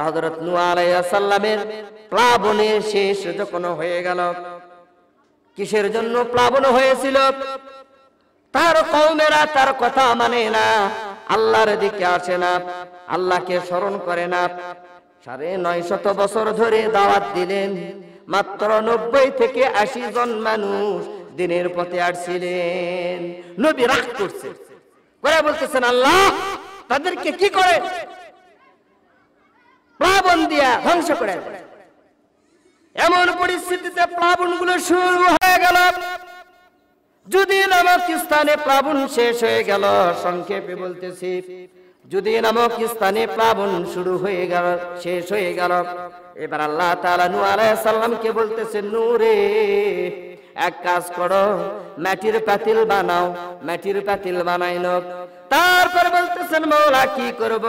হযরত নূহ আলাইহিস সালামের প্লাবনের শেষ যখন হয়ে গেল, কিসের জন্য প্লাবন হয়েছিল? তার কওমেরা তার কথা মানে না, আল্লাহর দিকে আসে না, আল্লাহকে স্মরণ করে না। 950 বছর ধরে দাওয়াত দিলেন, মাত্র 90 থেকে 80 জন মানুষ দিনের পথে আসছিলেন। নবী রাগ করছে, করে বলতেছেন, আল্লাহ তাদেরকে কি করে প্লাবন দিয়া ধ্বংস করে। এমন পরিস্থিতিতে প্লাবন গুলো শুরু হয়ে গেল। যদি নামক স্থানে প্লাবন শেষ হয়ে গেল, সংক্ষেপে বলতেছি, যদি নামক স্থানে প্লাবন শুরু হয়ে গেল, শেষ হয়ে গেল, এবার আল্লাহ তাআলা নূহ আলাইহিস সালামকে বলতেছেন, নূহ রে, এক কাজ করো, মাটির পাতিল বানাও। মাটির পাতিল বানাইল। তারপর বলতেছেন, মওলা কি করব?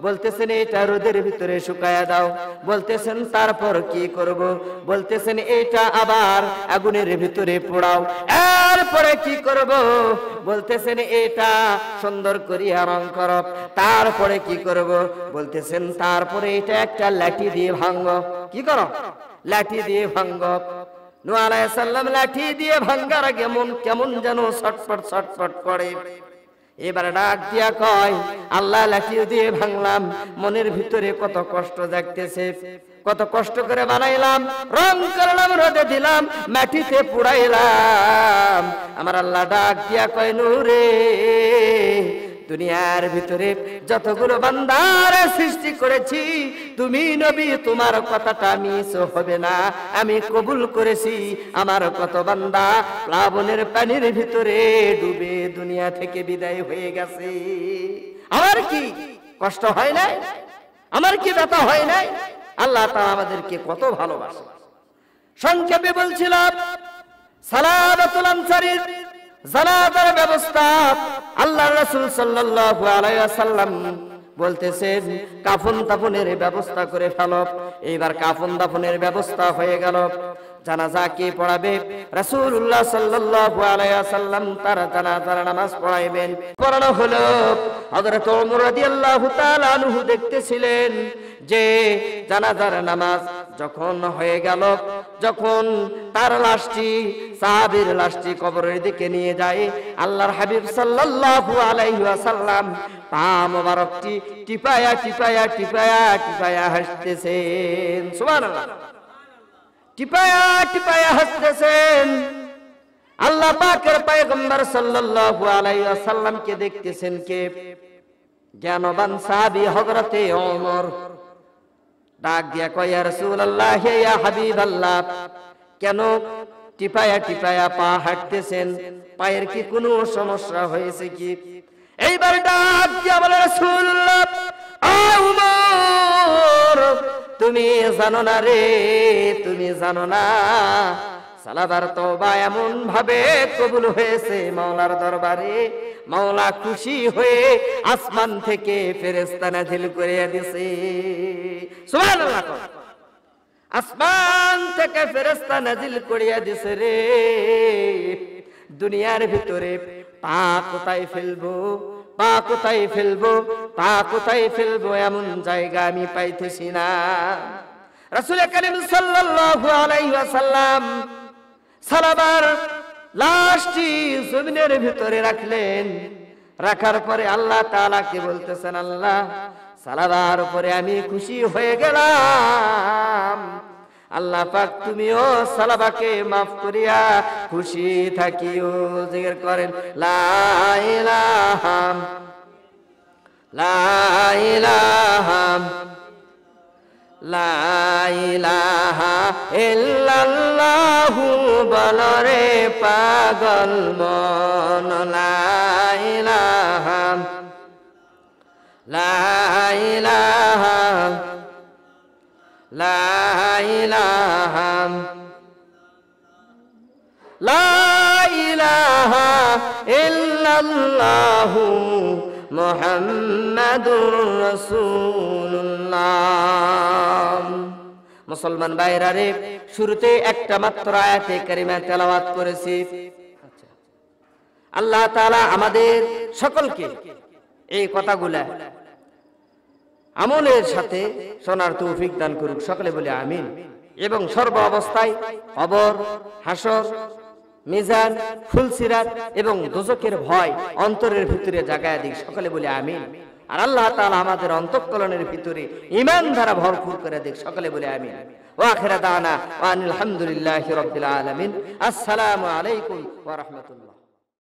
বলতেছেন, এটা রোদের ভিতরে শুকায়া দাও। বলতেছেন, তারপর কি করব? বলতেছেন, এটা আবার আগুনের ভিতরে পোড়াও। এরপরে কি করব? বলতেছেন, এটা সুন্দর করিয়া রং করো। তারপরে কি করব? বলতেছেন, তারপরে এটা একটা লাঠি দিয়ে ভাঙো। কি করো? লাঠি দিয়ে ভাঙো। নূহ আলাইহিস সালাম লাঠি দিয়ে ভাঙার আগে কেমন যেন ছটফট ছটফট করে। এবার ডাক দিয়া কয়, আল্লাহ লাঠি দিয়ে ভাঙলাম, মনের ভিতরে কত কষ্ট জাগতেছে, কত কষ্ট করে বানাইলাম, রং করলাম, রোদে দিলাম, মাটিতে পুড়াইলাম। আমার আল্লাহ ডাক দিয়া কয়, নূহ রে, দুনিয়ার ভিতরে যতগুলো বান্দার সৃষ্টি করেছি, তুমি নবী, তোমার কথাটা মিস হবে না, আমি কবুল করেছি। আমার কত বান্দা প্লাবনের পানির ভিতরে ডুবে দুনিয়া থেকে বিদায় হয়ে গেছে। আমার কি কষ্ট হয় নাই? আমার কি ব্যথা হয় নাই? আল্লাহ তাআলা আমাদেরকে কত ভালোবাসে। সংক্ষেপে বলছিলাম, সালাবাতুল আনসারীর জানাজার ব্যবস্থা আল্লাহর রাসূল সাল্লাল্লাহু আলাইহি ওয়াসাল্লাম বলতেছেন, কাফন দাফনের ব্যবস্থা করে ফেলো। এইবার কাফন দাফনের ব্যবস্থা হয়ে গেল। জানাজা কে পড়াবে? রাসূলুল্লাহ সাল্লাল্লাহু আলাইহি ওয়াসাল্লাম তার জানাজার নামাজ পড়াইবেন। পড়ানো হলো। হযরত ওমর রাদিয়াল্লাহু তাআলা আনহু দেখতেছিলেন যে জানাজার নামাজ যখন হয়ে গেল, যখন তার লাশটি, সাহাবীর লাশটি কবরের দিকে নিয়ে যায়, আল্লাহর হাবিব সাল্লাল্লাহু আলাইহি ওয়াসাল্লাম পা মোবারকটি টিপায়া টিপায়া টিপায়া টিপায়া হাসতেছেন। সুবহানাল্লাহ। টিপায়া টিপায়া হাসতেছেন। আল্লাহ পাকের পয়গম্বর সাল্লাল্লাহু আলাইহি ওয়াসাল্লামকে দেখতেছেন কে? জ্ঞানবান সাহাবী হযরতে ওমর। ডাক দিয়া কয়, ইয়া রাসূলুল্লাহ, ইয়া হাবিবাল্লাহ, কেন টিপায়া টিপায়া পা হাঁটতেছেন? পায়ের কি কোনো সমস্যা হয়েছে কি? এইবার ডাক দিয়া বলে, রাসূলুল্লাহ, ওমর, তুমি জানো না রে, তুমি জানো না, সালাবার তওবা এমন ভাবে কবুল হয়েছে মাওলার দরবারে, মাওলা খুশি হয়ে আসমান থেকে ফেরেশতা নাযিল করে দিয়েছে। সুবহানাল্লাহ। আসমান থেকে ফেরেশতা নাযিল করিয়া দিয়েছে রে। দুনিয়ার ভিতরে পা কোথায় ফেলবো, পা কোথায় ফেলবো, পা কোথায় ফেলবো, এমন জায়গা আমি পাইতেছি না। রাসূল কারীম সাল্লাল্লাহু আলাইহি ওয়াসাল্লাম সালাবার লাশটি জমিনের ভিতরে রাখলেন। রাখার পরে আল্লাহ তাআলাকে বলতেছেন, আল্লাহ, সালাবার উপরে আমি খুশি হয়ে গেলাম। আল্লাহ পাক তুমিও সালাবাকে মাফ করিয়া খুশি থাকিও। জিকির করেন, লা ইলাহা লা ইলাহা লা ইলাহা ইল্লাল্লাহু বলরে পাগল মন, লা ইলাহা লা ইলাহা লা ইলাহা লা ইলাহা ইল্লাল্লাহু মুহাম্মাদুর রাসূলুল্লাহ। মুসলমান ভাইরা রে, শুরুতে একটা মাত্র আয়াতে কারিমা তেলাওয়াত করেছি। আল্লাহ তাআলা আমাদের সকলকে এই কথাগুলা আমলের সাথে শোনার তৌফিক দান করুক, সকলে বলে আমিন। এবং সর্ব অবস্থায় কবর, হাসর, মিজান, ফুলসিরাত এবং দোজখের ভয় অন্তরের ভিতরে জাগায় দিক, সকলে বলে আমিন। আর আল্লাহ তাআলা আমাদের অন্তঃকরণের ভিতরে ঈমান দ্বারা ভরপুর করে দিক, সকলে বলে আমিন। ওয়া আখিরা দানা ওয়া আলহামদুলিল্লাহি রাব্বিল আলামিন। আসসালামু আলাইকুম ওয়া রাহমাতুল্লাহ।